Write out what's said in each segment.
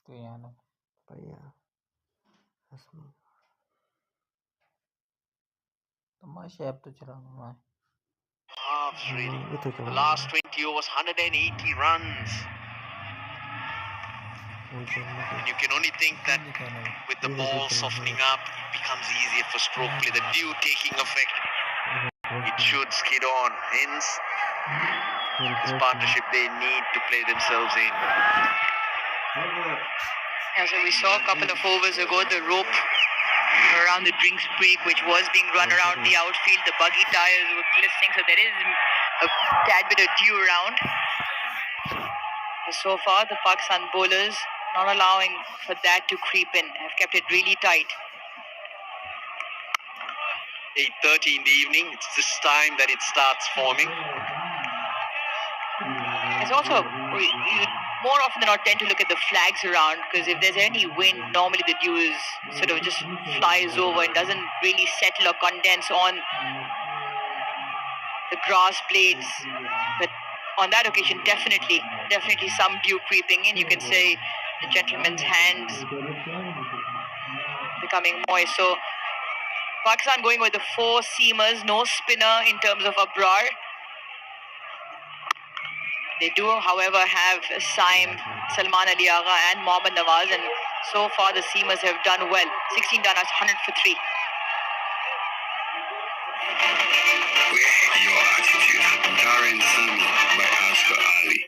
Kaya तमाशा अब तो चलाना है. Halves really. The last 20 overs, 180 runs. And you can only think that with the ball softening up, it becomes easier for stroke play. The dew taking effect, it should skid on. Hence, this partnership they need to play themselves in. As we saw a couple of overs ago, the rope around the drinks break, which was being run around the outfield, the buggy tires were glistening, so there is a tad bit of dew around. So far, the Pakistan bowlers not allowing for that to creep in, have kept it really tight. 8:30 in the evening, it's this time that it starts forming. It's also, more often than not, tend to look at the flags around, because if there's any wind, normally the dew is sort of just flies over and doesn't really settle or condense on the grass blades. But on that occasion, definitely some dew creeping in. You can say the gentleman's hands becoming moist. So Pakistan going with the 4 seamers, no spinner in terms of Abrar. They do, however, have Saim, Salman Ali Agha and Mohammad Nawaz, and so far the seamers have done well. 16 done as 100 for 3. Wear Your Attitude, Darren Sami by Oscar Ali.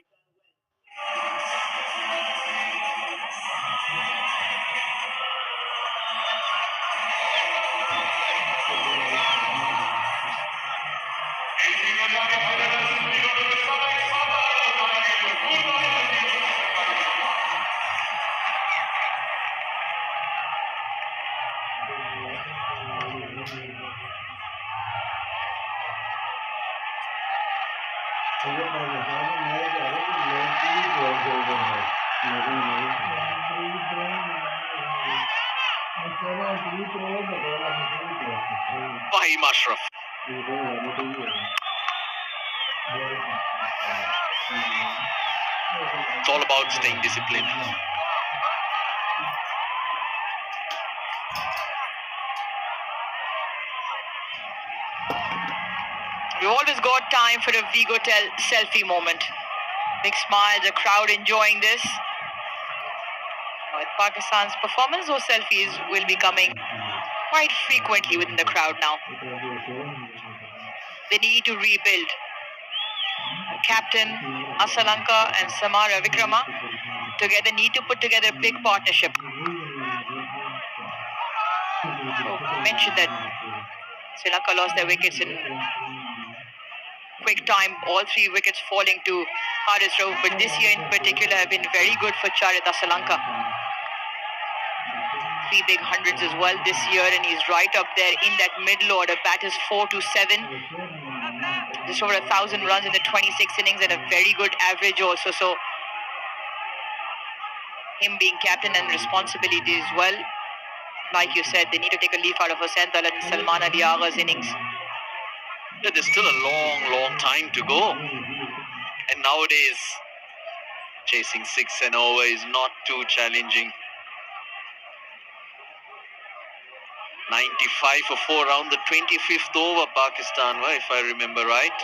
Fahim Ashraf. It's all about staying disciplined. We've always got time for a Vigotel selfie moment. Big smiles, a crowd enjoying this. With Pakistan's performance, those selfies will be coming quite frequently within the crowd now. They need to rebuild. Captain Asalanka and Samara Vikrama together need to put together a big partnership. I mentioned that Sri Lanka lost their wickets in quick time, all 3 wickets falling to Haris Rauf, but this year in particular have been very good for Charit Asalanka. 3 big hundreds as well this year, and he's right up there in that middle order. Batters 4 to 7, just over 1,000 runs in the 26 innings and a very good average also. So him being captain and responsibility as well. Like you said, they need to take a leaf out of Hossain and Salman Ali Agha's innings. Yeah, there's still a long time to go. And nowadays, chasing 6 and over is not too challenging. 95 for 4 around the 25th over, Pakistan, if I remember right.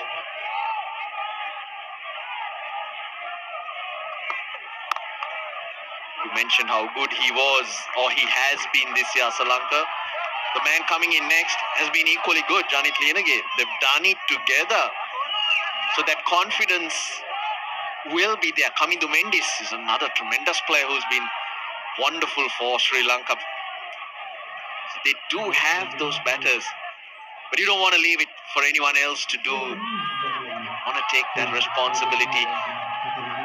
You mentioned how good he was, or he has been this year, Sri Lanka. The man coming in next has been equally good, Janit Lienage. They've done it together. So that confidence will be there. Kamindu Mendis is another tremendous player who's been wonderful for Sri Lanka. So they do have those batters, but you don't want to leave it for anyone else to do. You want to take that responsibility.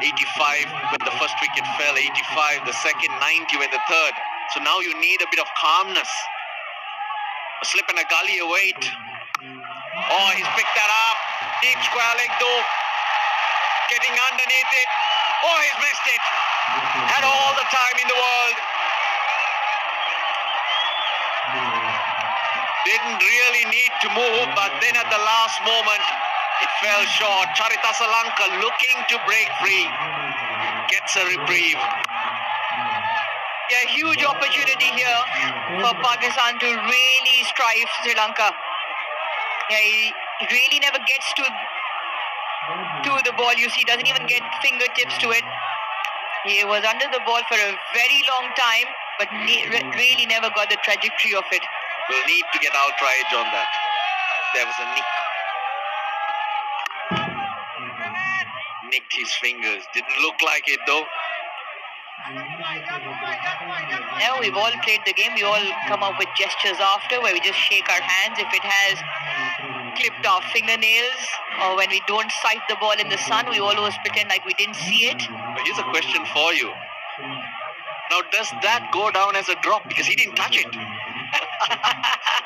85 when the first wicket fell, 85, the second 90 when the third. So now you need a bit of calmness. A slip and a gully await. Oh, he's picked that up. Deep square leg though. Getting underneath it. Oh, he's missed it. Had all the time in the world. Didn't really need to move, but then at the last moment, it fell short. Charit Asalanka looking to break free. Gets a reprieve. Yeah, huge opportunity here for Pakistan to really strive Sri Lanka. Yeah, he really never gets to the ball. You see, doesn't even get fingertips to it. He was under the ball for a very long time, but really never got the trajectory of it. Will need to get outrage on that. There was a nicked his fingers. Didn't look like it though. Yeah, we've all played the game. We all come up with gestures after where we just shake our hands if it has clipped our fingernails, or when we don't sight the ball in the sun, we always pretend like we didn't see it. But here's a question for you. Now, does that go down as a drop? Because he didn't touch it.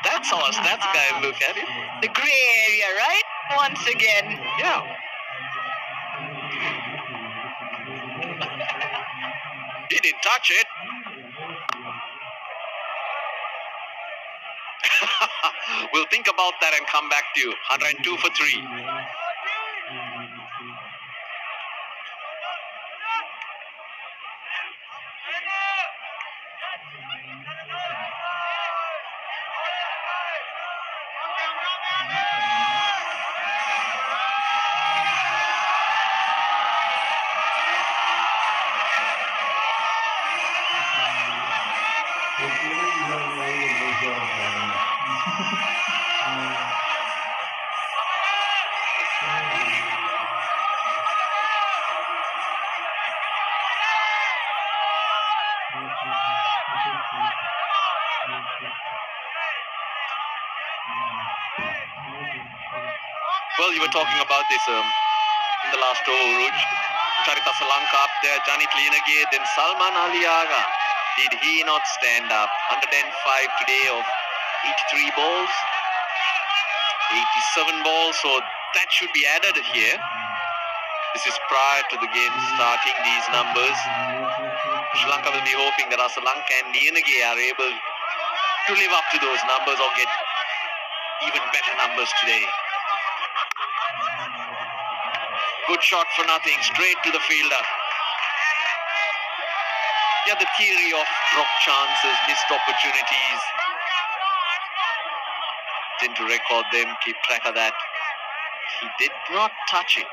That's how stats guy look at it. The grey area, right? Once again. Yeah. He didn't touch it. We'll think about that and come back to you. 102 for 3. Well, you were talking about this in the last over, Ruj. Charita Salanka up there, Janit Linage, then Salman Aliaga. Did he not stand up? 105 today of 83 balls, 87 balls, so that should be added here. This is prior to the game starting, these numbers. Sri Lanka will be hoping that Asalanka and Lienage are able to live up to those numbers or get even better numbers today. Good shot for nothing, straight to the fielder. Yeah, the theory of drop chances, missed opportunities. Tend to record them, keep track of that. He did not touch it.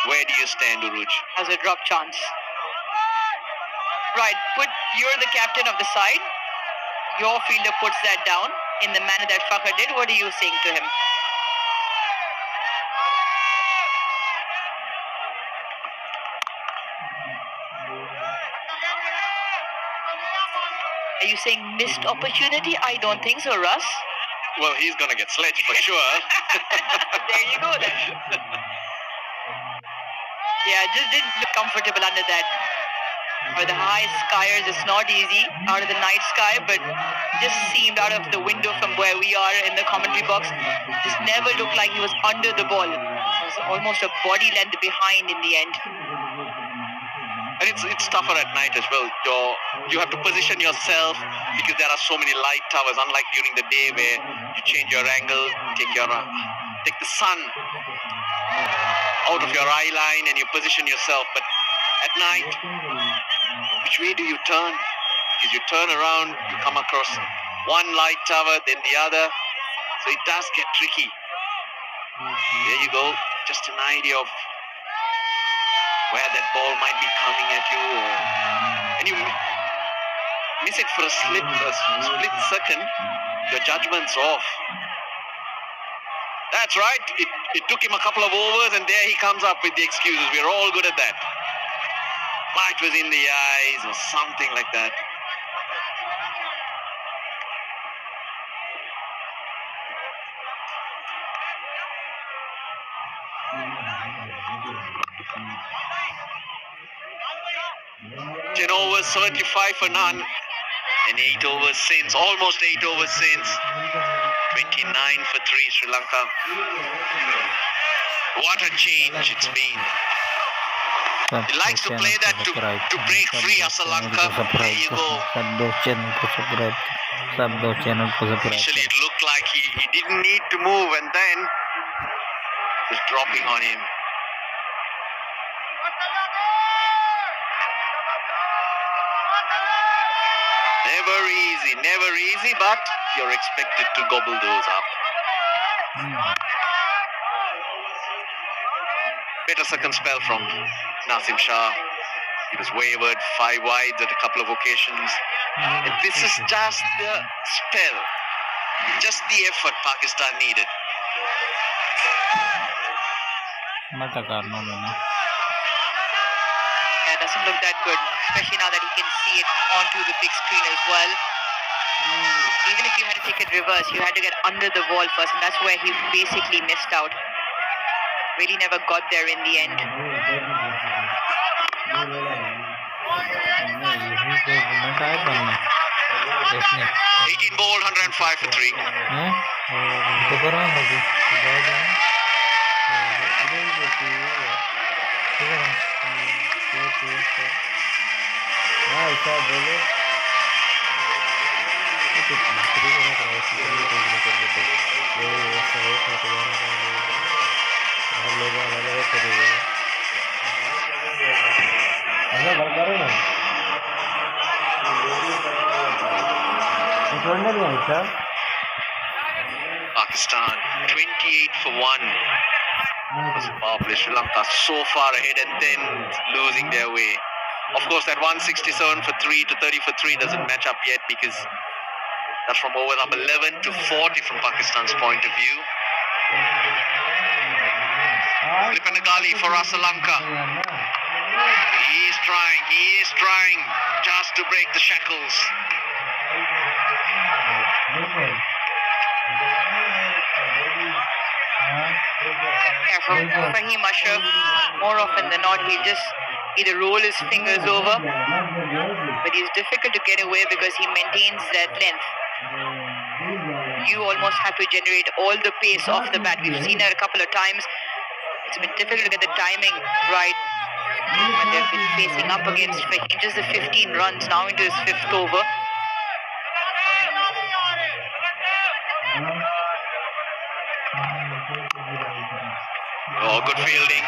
Where do you stand, Uruj? As a drop chance. Right, you're the captain of the side. Your fielder puts that down in the manner that Fakhar did. What are you saying to him? Are you saying missed opportunity? I don't think so, Russ. Well, he's going to get sledged for sure. There you go then. Yeah, just didn't look comfortable under that. Or the high skiers, it's not easy out of the night sky, but just seemed out of the window from where we are in the commentary box. Just never looked like he was under the ball. It was almost a body length behind in the end. And it's tougher at night as well. You have to position yourself because there are so many light towers, unlike during the day where you change your angle, take the sun out of your eye line and you position yourself. But at night, which way do you turn? Because you turn around, you come across one light tower, then the other. So it does get tricky. There you go. Just an idea of where that ball might be coming at you. And you miss it for a split second, your judgment's off. That's right. It took him a couple of overs and there he comes up with the excuses. We're all good at that. Light was in the eyes or something like that. Ten overs, 75 for none, and 8 overs since, almost 8 overs since. 29 for 3, Sri Lanka. What a change it's been. He likes to play that to break free of Sri Lanka. There you go. Initially it looked like he didn't need to move, and then it was dropping on him. never easy, but you're expected to gobble those up. Better second spell from Nasim Shah. He was wavered 5 wides at a couple of occasions. And this is just the spell, just the effort Pakistan needed. Yeah, doesn't look that good, especially now that he can see it onto the big screen as well. Even if you had to take it reverse, you had to get under the wall first, and that's where he basically missed out. Really never got there in the end. 18 ball, 105 for 3. Pakistan 28 for 1. Was a power play. Sri Lanka so far ahead and then losing their way. Of course, that 167 for 3 to 30 for 3 doesn't match up yet because that's from over number 11 to 40 from Pakistan's point of view. Flipanagali for Sri Lanka. He is trying just to break the shackles. Yeah, for Fahim Ashraf, more often than not, he'll just either roll his fingers over, but he's difficult to get away because he maintains that length. You almost have to generate all the pace off the bat. We've seen it a couple of times. It's been difficult to get the timing right when they've been facing up against Fahim. Just the 15 runs now into his 5th over. Oh, good fielding.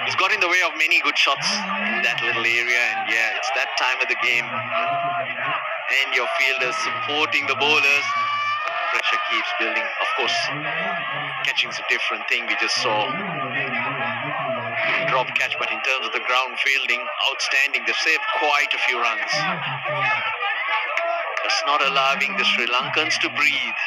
He's got in the way of many good shots in that little area, and yeah, it's that time of the game. And your fielders supporting the bowlers. Pressure keeps building. Of course, catching's a different thing. We just saw drop catch, but in terms of the ground fielding, outstanding. They've saved quite a few runs. Just not allowing the Sri Lankans to breathe.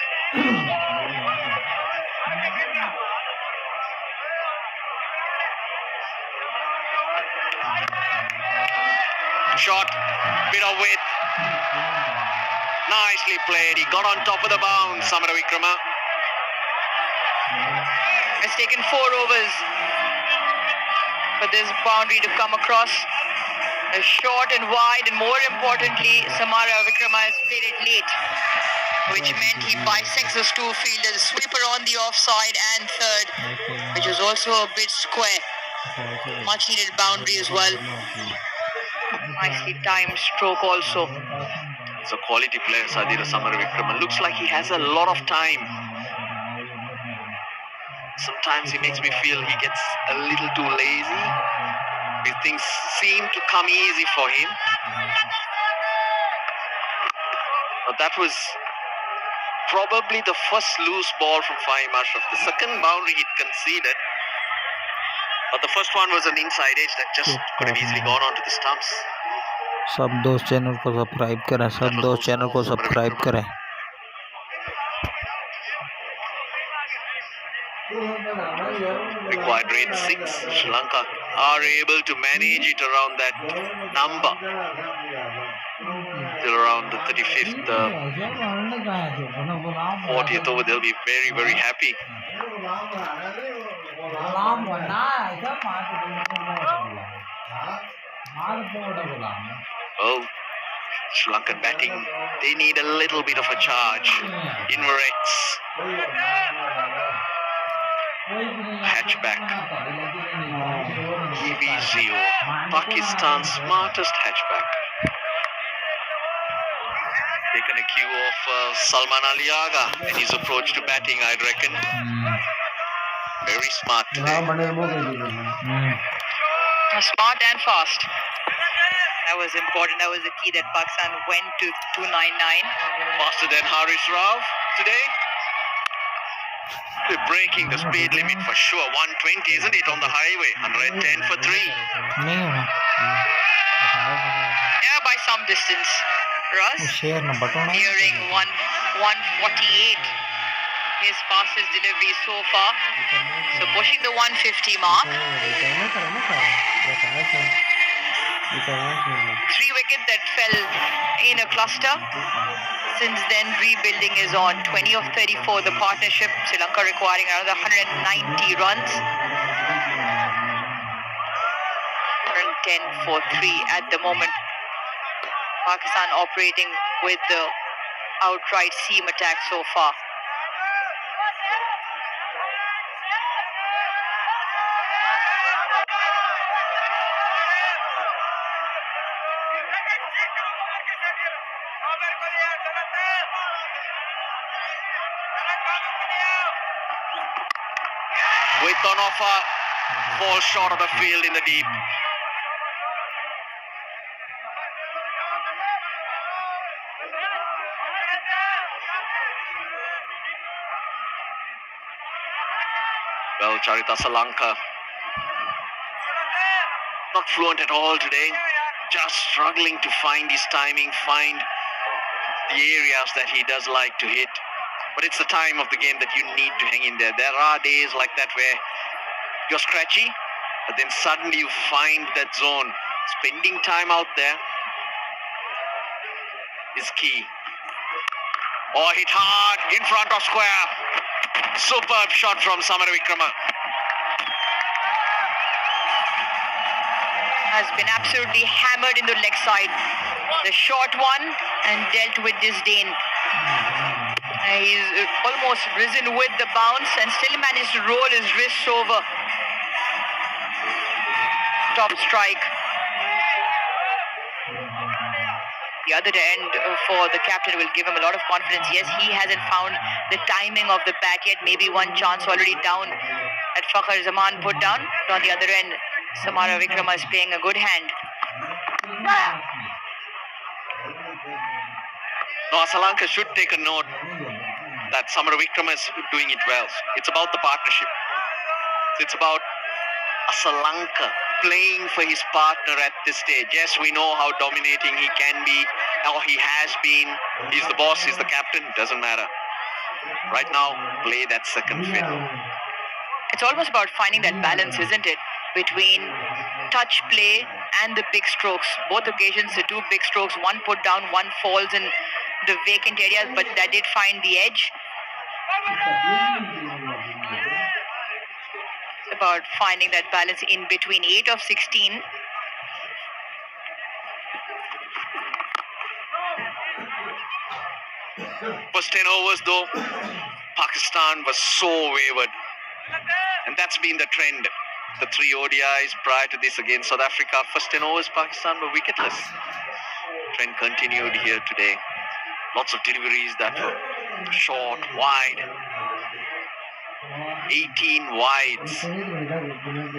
Shot, bit of width. Nicely played. He got on top of the bounce, Samara Vikrama. It's taken 4 overs for this boundary to come across. A short and wide, and more importantly, Samara Vikrama has played it late, which meant he bisects those 2 fielders, sweeper on the offside and third, which was also a bit square. Much needed boundary as well. Nicely timed stroke also. He's a quality player, Sadira Samara Vikrama. Looks like he has a lot of time. Sometimes he makes me feel he gets a little too lazy. These things seem to come easy for him. But that was probably the first loose ball from Fahim Ashraf. The second boundary he'd conceded. But the first one was an inside edge that just could have easily gone onto the stumps. सब दोस्त channel को subscribe करें, सब दोस्त channel को subscribe करें. Required rate 6. Sri Lanka are able to manage it around that number. Till around the 35th, 40th over, they'll be very, very happy. Oh, Sri Lankan batting, they need a little bit of a charge. Inverex. Hatchback. EV0. Pakistan's smartest hatchback. Taken a cue of Salman Ali Agha in his approach to batting, I'd reckon. Very smart today. Smart and fast. That was important. That was the key that Pakistan went to 299. Faster than Haris Rav today. We're breaking the speed limit for sure. 120, isn't it, on the highway? 110 for 3. नहीं होना Yeah, by some distance. Russ share ना button nearing 148. His fastest delivery so far. So pushing the 150 mark. 3 wickets that fell in a cluster. Since then, rebuilding is on. 20 of 34, the partnership. Sri Lanka requiring another 190 runs. 110 for 3 at the moment. Pakistan operating with the outright seam attack so far. With Onofa, falls short of the field in the deep. Well, Charita Salanka, not fluent at all today. Just struggling to find his timing, find the areas that he does like to hit. But it's the time of the game that you need to hang in there. There are days like that where you're scratchy, but then suddenly you find that zone. Spending time out there is key. Oh, hit hard in front of square. Superb shot from Samara Vikrama. Has been absolutely hammered in the leg side. The short one and dealt with disdain. He's almost risen with the bounce and still managed to roll his wrists over. Top strike. The other end for the captain will give him a lot of confidence. Yes, he hasn't found the timing of the bat yet. Maybe one chance already down at Fakhar Zaman put down. But on the other end, Samara Vikrama is playing a good hand. No, Sri Lanka should take a note that Samara Vikrama is doing it well. It's about the partnership. It's about Sri Lanka playing for his partner at this stage. Yes, we know how dominating he can be, or he has been. He's the boss, he's the captain, doesn't matter. Right now, play that second fiddle. It's almost about finding that balance, isn't it? Between touch play and the big strokes. Both occasions, the 2 big strokes, one put down, one falls in the vacant areas, but that did find the edge. It's about finding that balance in between. 8 of 16. First 10 overs though, Pakistan was so wayward. And that's been the trend. The 3 ODIs prior to this against South Africa. First 10 overs, Pakistan were wicketless. Trend continued here today. Lots of deliveries that were short, wide. 18 wides.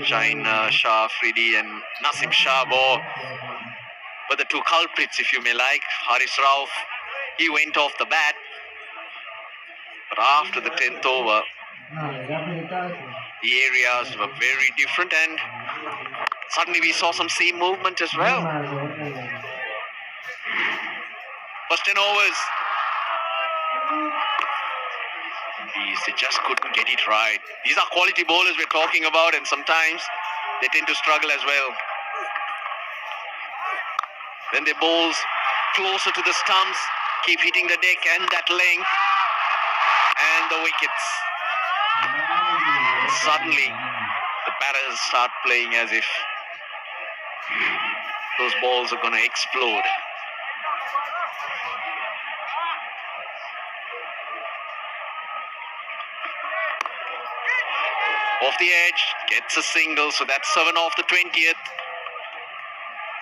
Shaheen Shah Afridi and Nasim Shah were the 2 culprits, if you may like. Haris Rauf, he went off the bat. But after the 10th over, the areas were very different and suddenly we saw some seam movement as well. First 10 overs. They just couldn't get it right. These are quality bowlers we're talking about, and sometimes they tend to struggle as well. When they bowls closer to the stumps, keep hitting the deck and that length, and the wickets. Suddenly, the batters start playing as if those balls are going to explode. Off the edge, gets a single, so that's 7 off the 20th.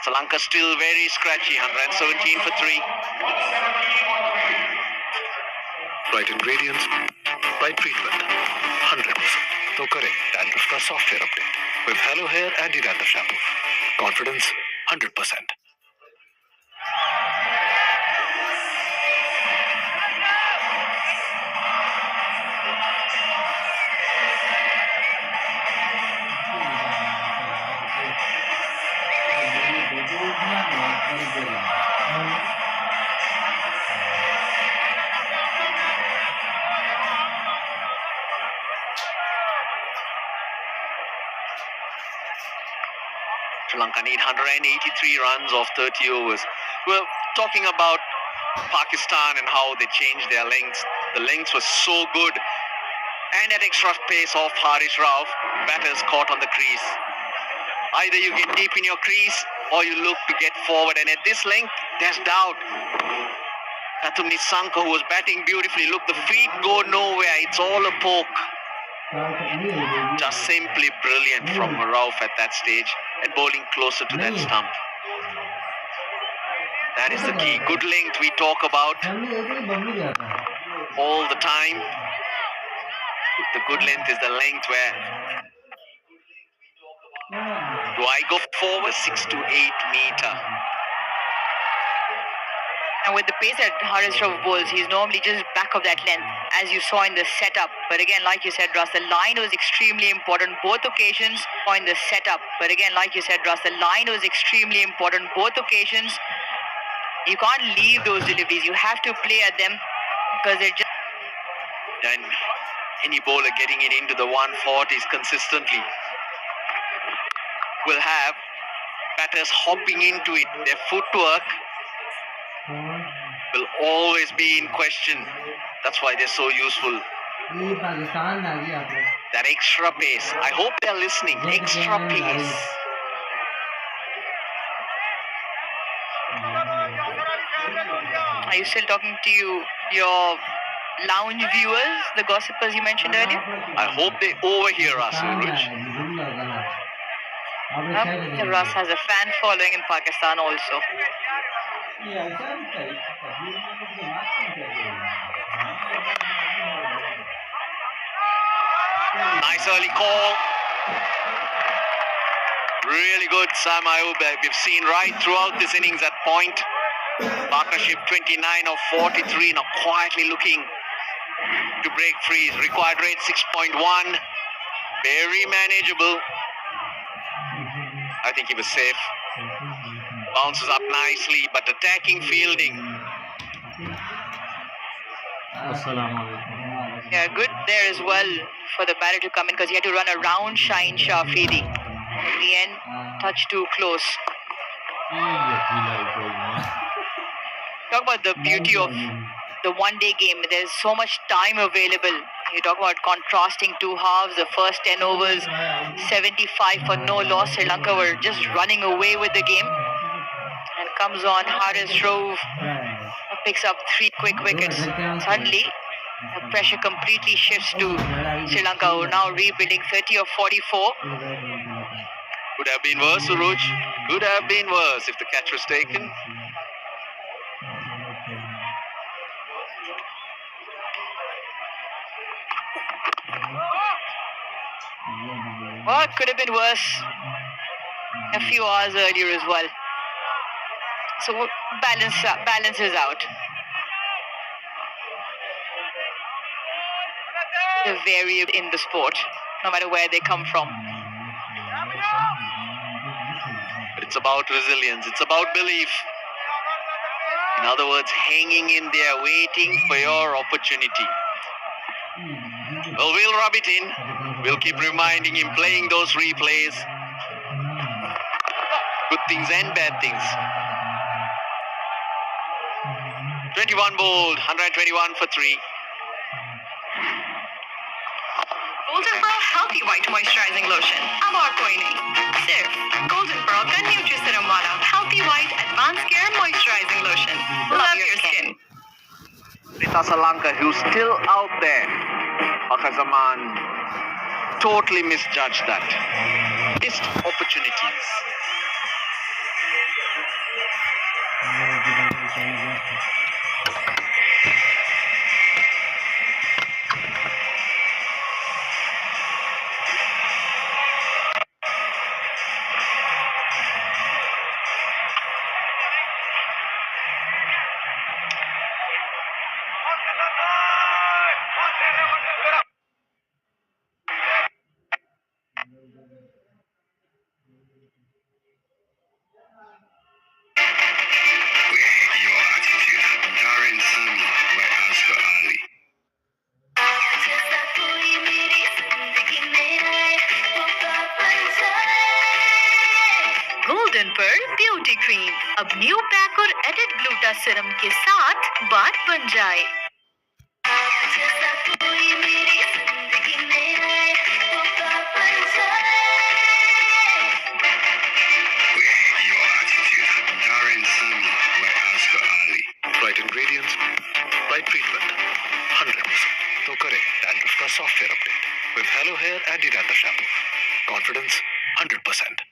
Sri Lanka still very scratchy, 117 for 3. Right ingredients, right treatment, 100%. तो करें dandruff का software update with Halo hair anti dandruff shampoo. Confidence 100%। Sri Lanka need 183 runs of 30 overs. We're talking about Pakistan and how they changed their lengths. The lengths were so good. And at extra pace of Harish Rauf, batters caught on the crease. Either you get deep in your crease or you look to get forward. And at this length, there's doubt. Katum Nisanka, who was batting beautifully, look, the feet go nowhere. It's all a poke. Just simply brilliant from Rauf at that stage and bowling closer to that stump. That is the key. Good length we talk about all the time. The good length is the length where do I go forward 6 to 8 meter? And with the pace that Harish Rauf bowls, he's normally just back of that length, as you saw in the setup. But again, like you said, Russ, the line was extremely important. Both occasions on the setup. But again, like you said, Russ, the line was extremely important. Both occasions, you can't leave those deliveries. You have to play at them because they're just... And any bowler getting it into the 140s consistently will have batters hopping into it. Their footwork will always be in question. That's why they're so useful. That extra pace. I hope they're listening. Extra pace. Are you still talking to your lounge viewers, the gossipers you mentioned earlier? I hope they overhear us, Uruj. Russ has a fan following in Pakistan also. Nice early call. Really good, Sam Ayub. We've seen right throughout this innings that point. Partnership 29 of 43, now quietly looking to break free. Required rate 6.1. Very manageable. I think he was safe. Bounces up nicely, but attacking fielding. Yeah, good there as well for the batter to come in because he had to run around Shaheen Shah Afridi. In the end, touch too close. Talk about the beauty of the one-day game. There's so much time available. You talk about contrasting two halves. The first 10 overs, 75 for no loss. Sri Lanka were just running away with the game. And comes on Harish Rauf, picks up 3 quick wickets. Suddenly, the pressure completely shifts to Sri Lanka, who are now rebuilding 30 of 44. Could have been worse, Uruj. Could have been worse if the catch was taken. Well, it could have been worse a few hours earlier as well. So balances out. They're varied in the sport, no matter where they come from. But it's about resilience. It's about belief. In other words, hanging in there, waiting for your opportunity. Well, we'll rub it in. We'll keep reminding him, playing those replays. Good things and bad things. 21 bowled, 121 for 3. Golden Pearl Healthy White Moisturizing Lotion. अब और कोई नहीं, सिर्फ Golden Pearl का Nutri-Serum वाला Healthy White Advanced Care Moisturizing Lotion. Love your skin. Rita Salanka, who's still out there. Akazaman totally misjudged that. Missed opportunities. Golden pearl beauty cream अब new pack और added gluta serum के साथ बात बन जाए। Right ingredients, right treatment, 100%. तो करें dandruff का software update with Hello Hair Anti-Dandruff Shampoo. Confidence 100%.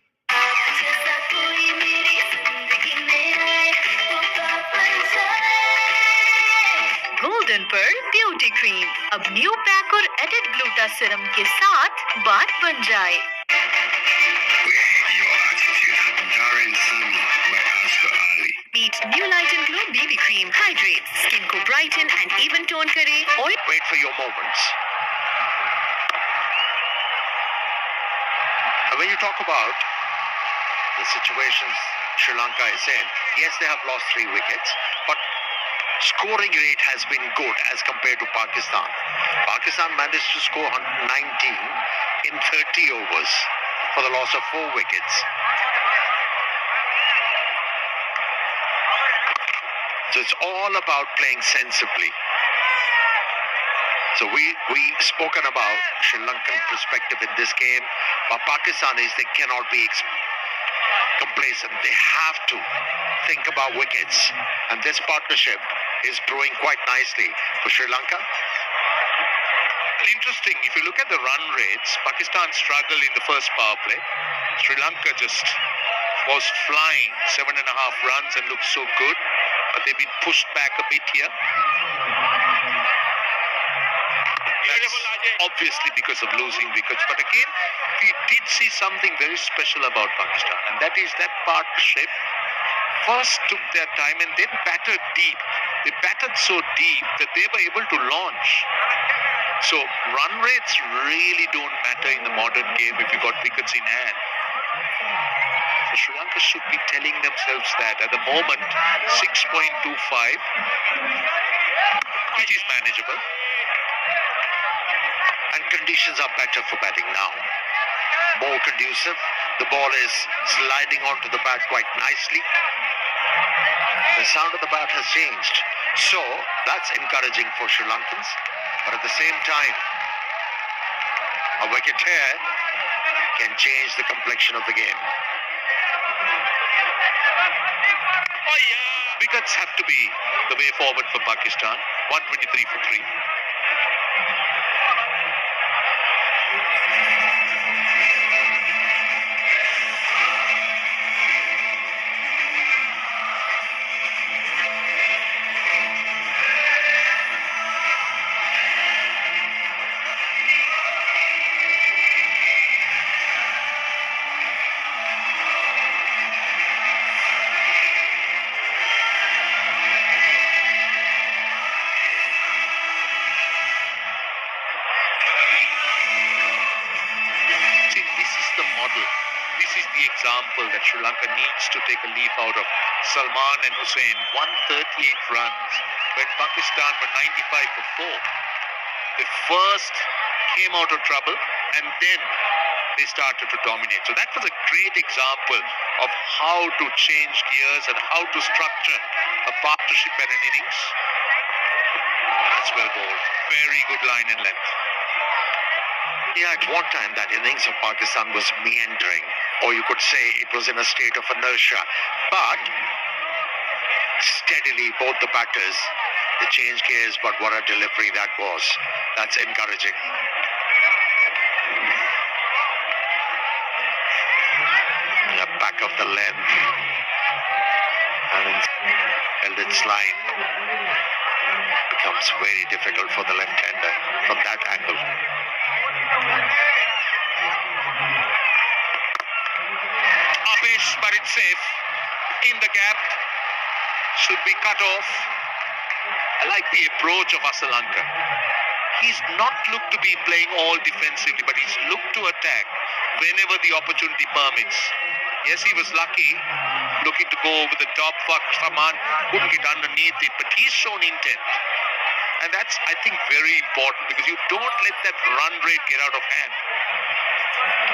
Golden pearl beauty cream अब न्यू पैक और एडिड ग्लूटा सीरम के साथ बात बन जाए। Meet new light and glow BB cream, hydrates skin को brighten and even tone करे और Wait for your moments. And when you talk about the situations Sri Lanka is in, yes, they have lost 3 wickets, but scoring rate has been good as compared to Pakistan. Pakistan managed to score 119 in 30 overs for the loss of 4 wickets. So it's all about playing sensibly. So we spoken about Sri Lankan perspective in this game, but Pakistanis, they cannot be complacent. They have to think about wickets, and this partnership is brewing quite nicely for Sri Lanka. Interesting, if you look at the run rates, Pakistan struggled in the first power play. Sri Lanka just was flying 7.5 runs and looked so good, but they've been pushed back a bit here. That's obviously because of losing wickets, but again, we did see something very special about Pakistan, and that is that partnership first took their time and then batted deep. They batted so deep that they were able to launch. So run rates really don't matter in the modern game if you got wickets in hand. So Sri Lanka should be telling themselves that at the moment 6.25, which is manageable, and conditions are better for batting now. More conducive. The ball is sliding onto the bat quite nicely. The sound of the bat has changed. So that's encouraging for Sri Lankans. But at the same time, a wicket here can change the complexion of the game. Oh yeah! Wickets have to be the way forward for Pakistan. 123 for 3. Example that Sri Lanka needs to take a leaf out of. Salman and Hussain, 138 runs when Pakistan were 95 for 4. They first came out of trouble and then they started to dominate. So that was a great example of how to change gears and how to structure a partnership and an innings. That's well bowled. Very good line and length. Yeah, at one time that innings of Pakistan was meandering, or you could say it was in a state of inertia. But steadily, both the batters, they changed gears, but what a delivery that was. That's encouraging. The back of the length. And held its line. Becomes very difficult for the left-hander from that angle. Upish, but it's safe. In the gap. Should be cut off. I like the approach of Asalanka. He's not looked to be playing all defensively, but he's looked to attack whenever the opportunity permits. Yes, he was lucky, looking to go over the top. Saman couldn't get underneath it, but he's shown intent. And that's, I think, very important because you don't let that run rate get out of hand.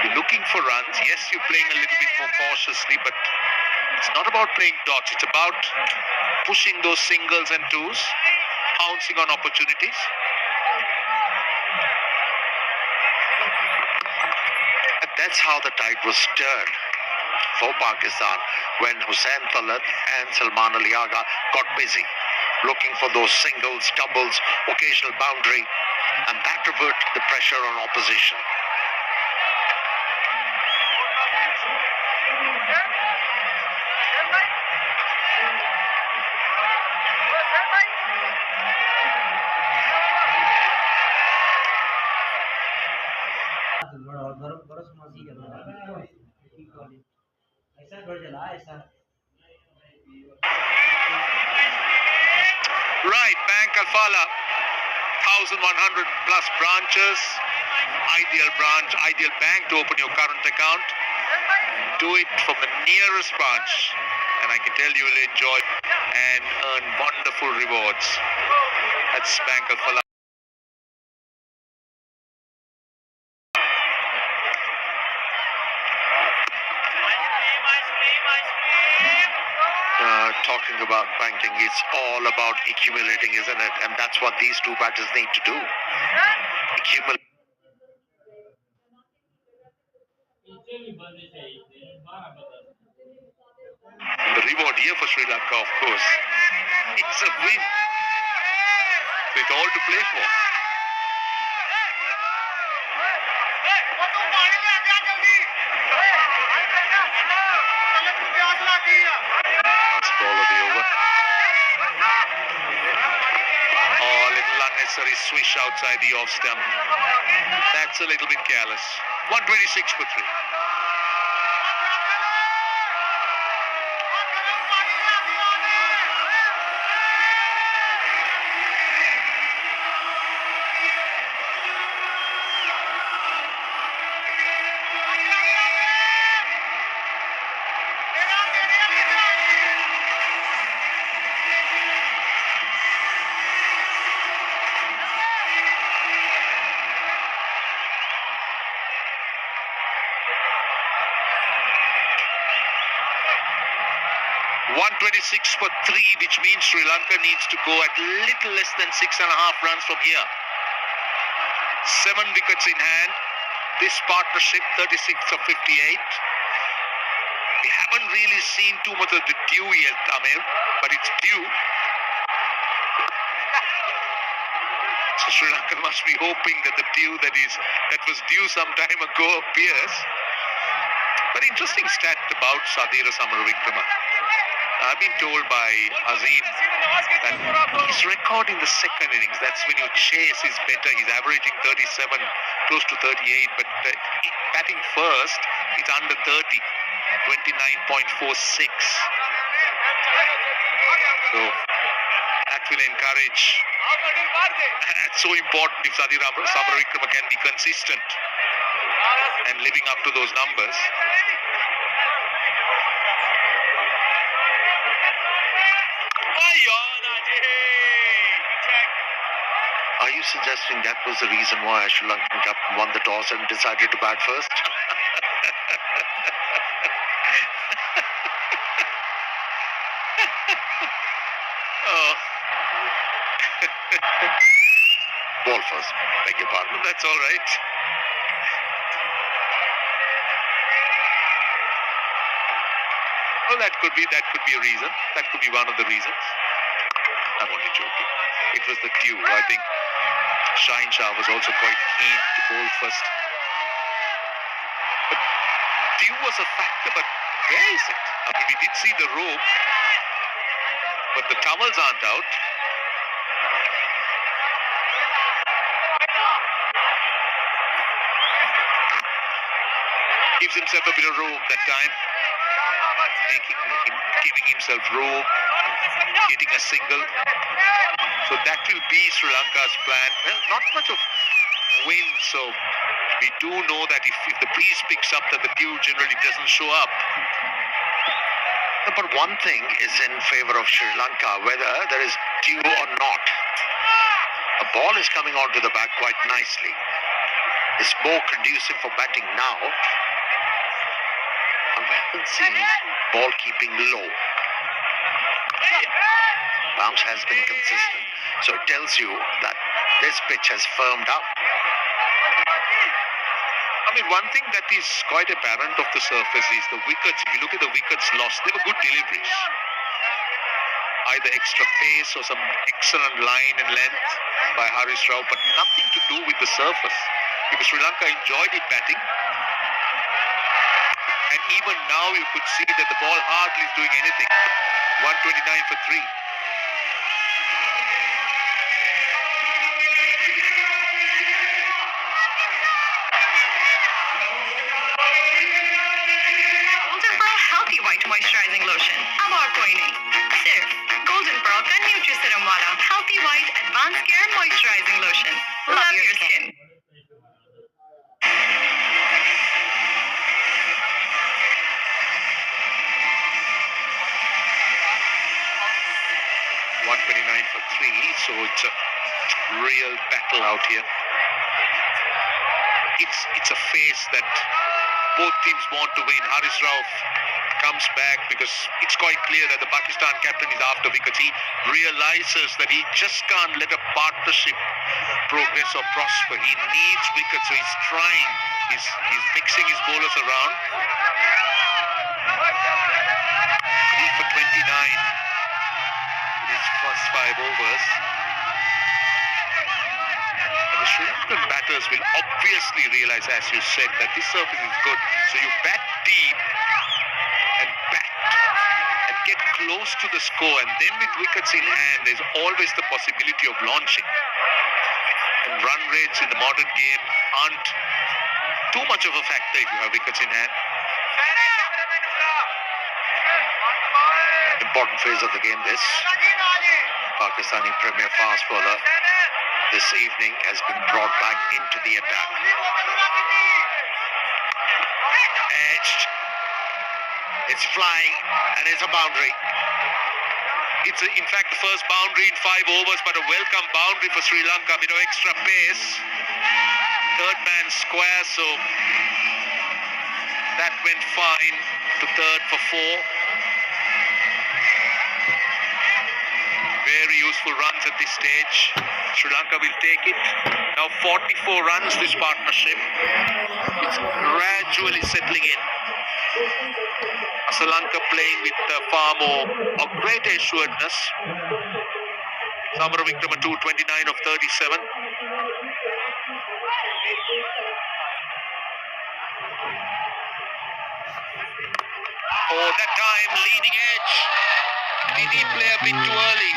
You're looking for runs. Yes, you're playing a little bit more cautiously, but it's not about playing dots. It's about pushing those singles and twos, pouncing on opportunities. And that's how the tide was stirred for Pakistan when Hussain Talat and Salman Ali Agha got busy, looking for those singles, doubles, occasional boundary, and that reverted the pressure on opposition. Right, Bank Alfala, 1,100 plus branches. Ideal branch, ideal bank to open your current account. Do it from the nearest branch, and I can tell you will enjoy and earn wonderful rewards. That's Bank Alfala. Talking about banking, it's all about accumulating, isn't it? And that's what these two batters need to do. Accumulate. And the reward here for Sri Lanka, of course, it's a win. So it's all to play for. Last ball of the over. Oh, a little unnecessary swish outside the off stump. That's a little bit careless. 126 for 3. .126 for 3, which means Sri Lanka needs to go at little less than 6.5 runs from here. 7 wickets in hand. This partnership, 36 of 58. We haven't really seen too much of the dew yet, Amir, but it's due. So Sri Lanka must be hoping that the dew that was due some time ago appears. But interesting stat about Sadira Samaravikrama. I've been told by Azim that his record in the second innings, that's when you chase, is better. He's averaging 37, close to 38, but batting first, it's under 30, 29.46. So that will encourage. That's so important if Sadira Samaravikrama can be consistent and living up to those numbers. Are you suggesting that was the reason why Sri Lankan captain won the toss and decided to bat first? Oh. Ball first, beg your pardon. That's all right. Well, that could be a reason. That could be one of the reasons. I'm only joking. It was the dew. I think Shaheen Shah was also quite keen to bowl first. But dew was a factor, but where is it? I mean, we did see the rope, but the towels aren't out. Gives himself a bit of room that time. Giving himself room, getting a single. So that will be Sri Lanka's plan. Well, not much of wind, so we do know that if the breeze picks up, that the dew generally doesn't show up. But one thing is in favor of Sri Lanka, whether there is dew or not. A ball is coming onto the back quite nicely. is more conducive for batting now. And we haven't seen ball keeping low. Bounce has been consistent. So it tells you that this pitch has firmed up. I mean, one thing that is quite apparent of the surface is the wickets. If you look at the wickets lost, they were good deliveries. Either extra pace or some excellent line and length by Haris Rao, but nothing to do with the surface. Because Sri Lanka enjoyed it batting. And even now you could see that the ball hardly is doing anything. 129 for 3. Healthy white moisturizing lotion. Amar Koine. Sirf Golden Pearl ka Nutri-Serum wala healthy white advanced care moisturizing lotion. Love your skin. For 3, so it's a real battle out here. It's a phase that both teams want to win. Haris Rao comes back because it's quite clear that the Pakistan captain is after wickets. He realizes that he just can't let a partnership progress or prosper. He needs wickets, so he's trying. He's mixing his bowlers around. 3 for 29 in his first 5 overs. And the Sri Lankan batters will obviously realize, as you said, that this surface is good. So you bat deep and bat and get close to the score, and then with wickets in hand, there's always the possibility of launching. And run rates in the modern game aren't too much of a factor if you have wickets in hand. Important phase of the game, this. Pakistani premier fast bowler this evening has been brought back into the attack. Edged. It's flying and it's a boundary. It's in fact the first boundary in 5 overs, but a welcome boundary for Sri Lanka. Bit of extra pace. Third man square, so that went fine to third for 4. Very useful runs at this stage. Sri Lanka will take it. Now 44 runs, this partnership. It's gradually settling in. Sri Lanka playing with far more of great assuredness. Samara Vikrama 229 of 37. Oh, that time leading edge. Did he play a bit too early?